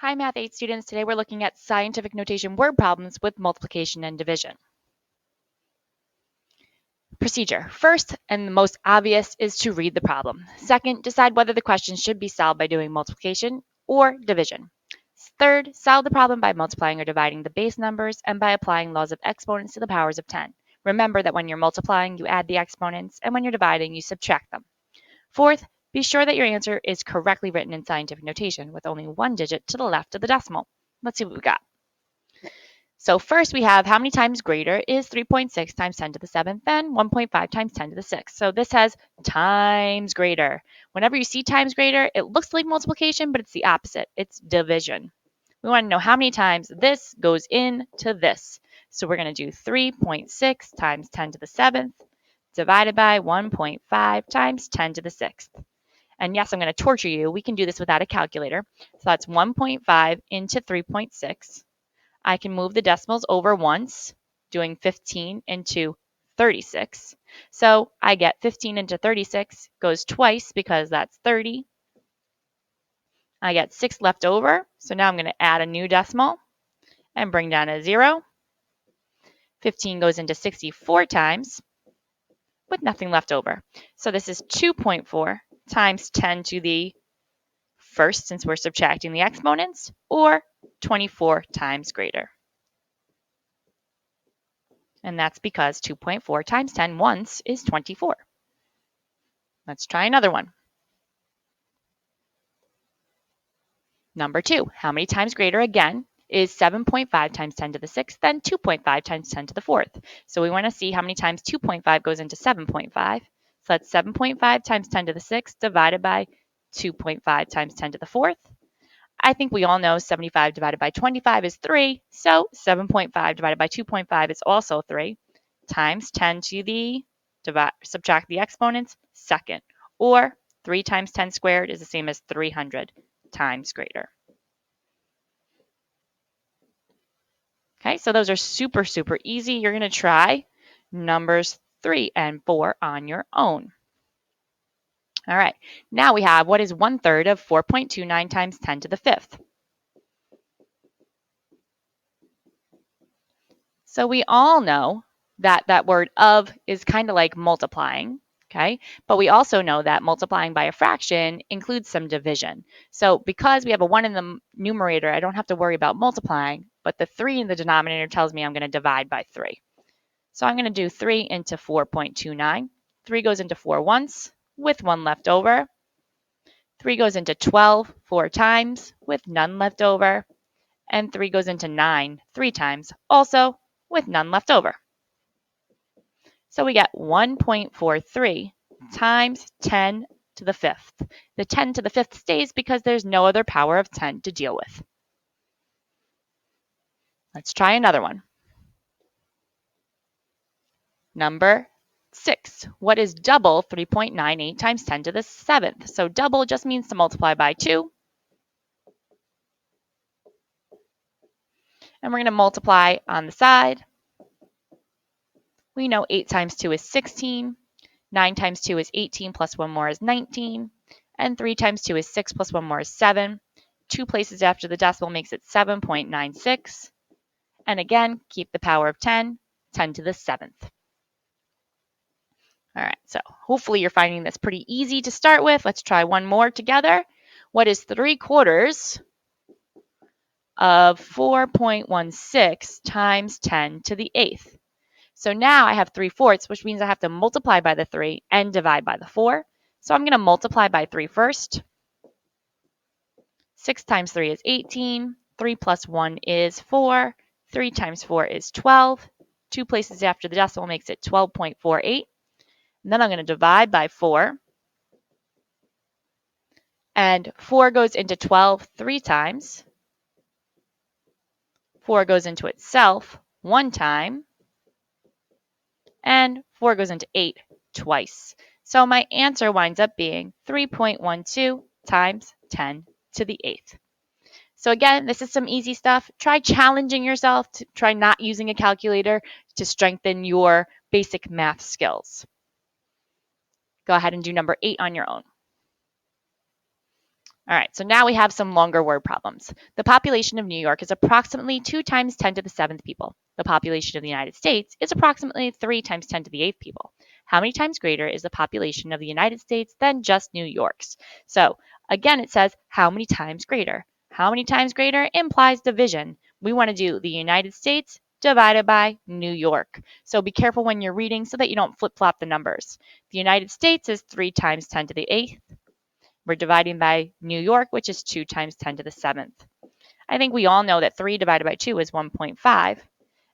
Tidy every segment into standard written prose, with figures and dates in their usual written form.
Hi, Math 8 students. Today we're looking at scientific notation word problems with multiplication and division. Procedure. First, and the most obvious, is to read the problem. Second, decide whether the question should be solved by doing multiplication or division. Third, solve the problem by multiplying or dividing the base numbers and by applying laws of exponents to the powers of 10. Remember that when you're multiplying, you add the exponents, and when you're dividing, you subtract them. Fourth, be sure that your answer is correctly written in scientific notation with only one digit to the left of the decimal. Let's see what we got. So first we have how many times greater is 3.6 times 10 to the 7th and 1.5 times 10 to the 6th. So this has times greater. Whenever you see times greater, it looks like multiplication, but it's the opposite. It's division. We want to know how many times this goes into this. So we're going to do 3.6 times 10 to the 7th divided by 1.5 times 10 to the 6th. And yes, I'm going to torture you. We can do this without a calculator. So that's 1.5 into 3.6. I can move the decimals over once, doing 15 into 36. So I get 15 into 36 goes twice because that's 30. I get 6 left over, so now I'm going to add a new decimal and bring down a 0. 15 goes into 64 times with nothing left over. So this is 2.4 times 10 to the first, since we're subtracting the exponents, or 24 times greater. And that's because 2.4 times 10 once is 24. Let's try another one. Number 2, how many times greater again is 7.5 times 10 to the 6th than 2.5 times 10 to the 4th? So we want to see how many times 2.5 goes into 7.5. So that's 7.5 times 10 to the 6th divided by 2.5 times 10 to the 4th. I think we all know 75 divided by 25 is 3, so 7.5 divided by 2.5 is also 3, times 10 to the, subtract the exponents, second, or 3 times 10 squared is the same as 300 times greater. Okay, so those are super, super easy. You're going to try numbers 3 and 4 on your own. All right, now we have what is 1/3 of 4.29 times 10 to the 5th? So we all know that that word of is kind of like multiplying, okay? But we also know that multiplying by a fraction includes some division. So because we have a 1 in the numerator, I don't have to worry about multiplying, but the 3 in the denominator tells me I'm going to divide by 3. So I'm going to do 3 into 4.29. 3 goes into 4 once, with 1 left over. 3 goes into 12 4 times, with none left over. And 3 goes into 9 3 times, also with none left over. So we get 1.43 times 10 to the 5th. The 10 to the 5th stays because there's no other power of 10 to deal with. Let's try another one. Number 6. What is double 3.98 times 10 to the 7th? So double just means to multiply by 2. And we're going to multiply on the side. We know 8 times 2 is 16. 9 times 2 is 18 plus 1 more is 19. And 3 times 2 is 6 plus 1 more is 7. 2 places after the decimal makes it 7.96. And again, keep the power of 10, 10 to the 7th. All right, so hopefully you're finding this pretty easy to start with. Let's try one more together. What is 3/4 of 4.16 times 10 to the 8th? So now I have 3/4, which means I have to multiply by the 3 and divide by the 4. So I'm going to multiply by 3 first. 6 times 3 is 18. 3 plus 1 is 4. 3 times 4 is 12. 2 places after the decimal makes it 12.48. And then I'm going to divide by 4. And 4 goes into 12 3 times. 4 goes into itself 1 time. And 4 goes into 8 twice. So my answer winds up being 3.12 times 10 to the 8th. So again, this is some easy stuff. Try challenging yourself. Try not using a calculator to strengthen your basic math skills. Go ahead and do number 8 on your own. All right, so now we have some longer word problems. The population of New York is approximately 2 times 10 to the 7th people. The population of the United States is approximately 3 times 10 to the 8th people. How many times greater is the population of the United States than just New York's? So again, it says how many times greater. How many times greater implies division. We want to do the United States divided by New York. So be careful when you're reading so that you don't flip-flop the numbers. The United States is 3 times 10 to the 8th. We're dividing by New York, which is 2 times 10 to the 7th. I think we all know that 3 divided by 2 is 1.5.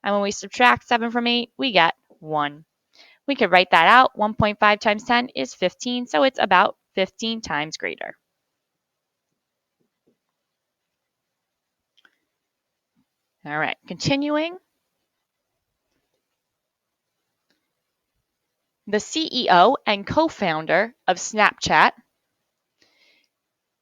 And when we subtract 7 from 8, we get 1. We could write that out. 1.5 times 10 is 15, so it's about 15 times greater. All right, continuing. The CEO and co-founder of Snapchat,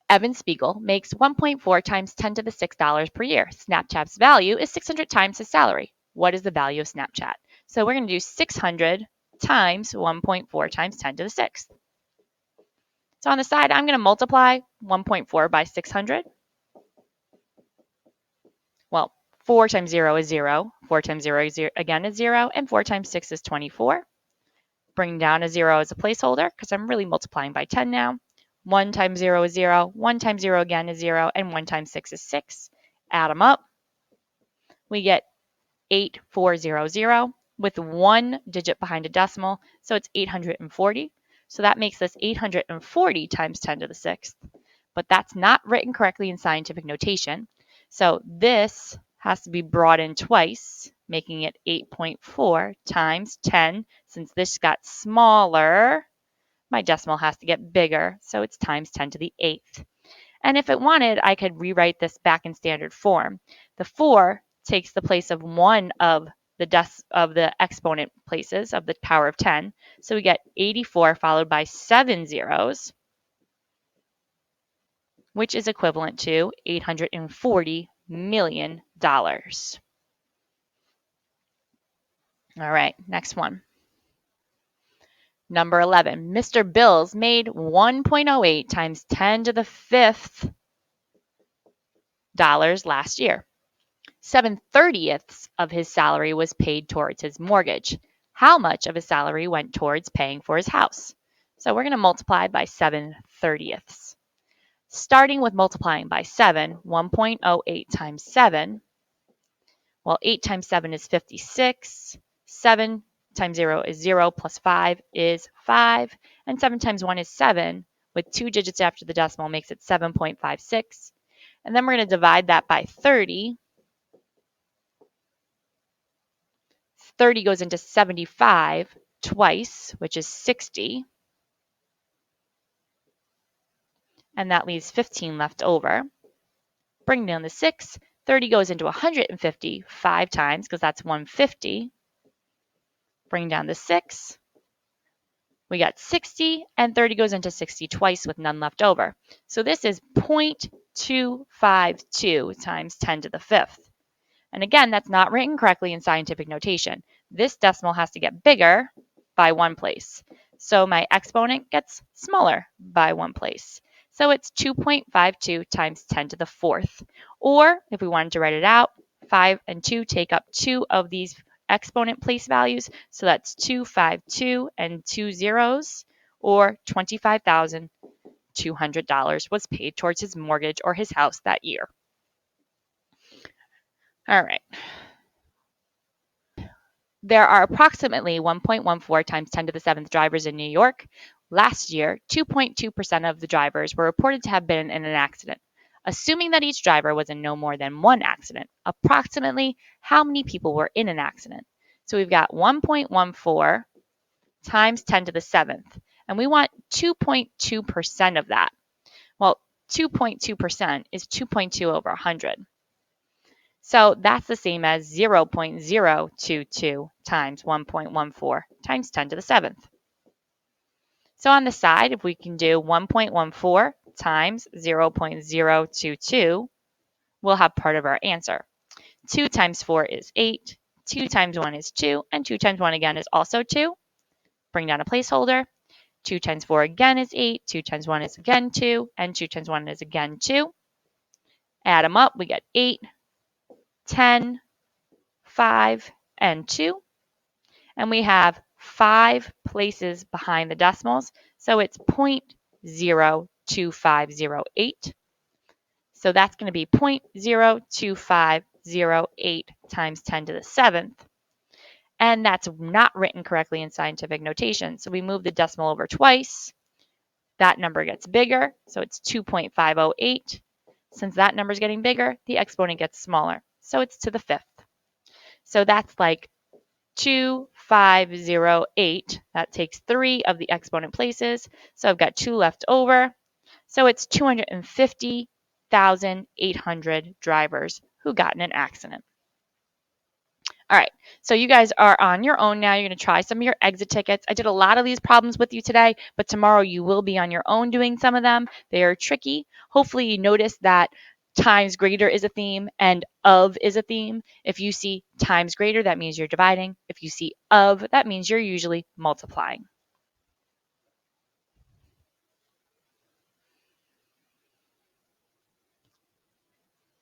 Evan Spiegel, makes 1.4 times 10 to the $6 per year. Snapchat's value is 600 times his salary. What is the value of Snapchat? So we're going to do 600 times 1.4 times 10 to the 6th. So on the side, I'm going to multiply 1.4 by 600. Well, 4 times 0 is 0. 4 times 0 is again is 0. And 4 times 6 is 24. Bring down a 0 as a placeholder because I'm really multiplying by 10 now. 1 times 0 is 0. 1 times 0 again is 0. And 1 times 6 is 6. Add them up. We get 8400 with 1 digit behind a decimal. So it's 840. So that makes this 840 times 10 to the 6th. But that's not written correctly in scientific notation. So this has to be brought in twice, making it 8.4 times 10. Since this got smaller, my decimal has to get bigger. So it's times 10 to the 8th. And if it wanted, I could rewrite this back in standard form. The 4 takes the place of one of the exponent places of the power of 10. So we get 84 followed by 7 zeros, which is equivalent to $840 million. All right, next one. Number 11, Mr. Bills made 1.08 times 10 to the 5th dollars last year. 7/30ths of his salary was paid towards his mortgage. How much of his salary went towards paying for his house? So we're going to multiply by 7/30ths. Starting with multiplying by 7, 1.08 times 7. Well, 8 times 7 is 56. 7 times 0 is 0 plus 5 is 5. And 7 times 1 is 7. With 2 digits after the decimal makes it 7.56. And then we're going to divide that by 30. 30 goes into 75 twice, which is 60. And that leaves 15 left over. Bring down the 6. 30 goes into 150 5 times because that's 150. Bring down the 6. We got 60, and 30 goes into 60 twice with none left over. So this is 0.252 times 10 to the 5th. And again, that's not written correctly in scientific notation. This decimal has to get bigger by 1 place. So my exponent gets smaller by 1 place. So it's 2.52 times 10 to the 4th. Or if we wanted to write it out, 5 and 2 take up 2 of these exponent place values. So that's 252 and 2 zeros, or $25,200 was paid towards his mortgage or his house that year. All right. There are approximately 1.14 times 10 to the 7th drivers in New York. Last year, 2.2% of the drivers were reported to have been in an accident. Assuming that each driver was in no more than one accident, approximately how many people were in an accident? So we've got 1.14 times 10 to the 7th, and we want 2.2% of that. Well, 2.2% is 2.2 over 100. So that's the same as 0.022 times 1.14 times 10 to the 7th. So on the side, if we can do 1.14 times 0.022, we'll have part of our answer. 2 times 4 is 8, 2 times 1 is 2, and 2 times 1 again is also 2. Bring down a placeholder. 2 times 4 again is 8, 2 times 1 is again 2, and 2 times 1 is again 2. Add them up, we get 8, 10, 5, and 2. And we have 5 places behind the decimals, so it's 0.02508. So that's going to be 0.02508 times 10 to the 7th. And that's not written correctly in scientific notation. So we move the decimal over twice. That number gets bigger, so it's 2.508. Since that number is getting bigger, the exponent gets smaller, so it's to the 5th. So that's like 2508. That takes 3 of the exponent places, so I've got 2 left over. So it's 250,800 drivers who got in an accident. All right, so you guys are on your own now. You're going to try some of your exit tickets. I did a lot of these problems with you today, but tomorrow you will be on your own doing some of them. They are tricky. Hopefully you notice that times greater is a theme and of is a theme. If you see times greater, that means you're dividing. If you see of, that means you're usually multiplying.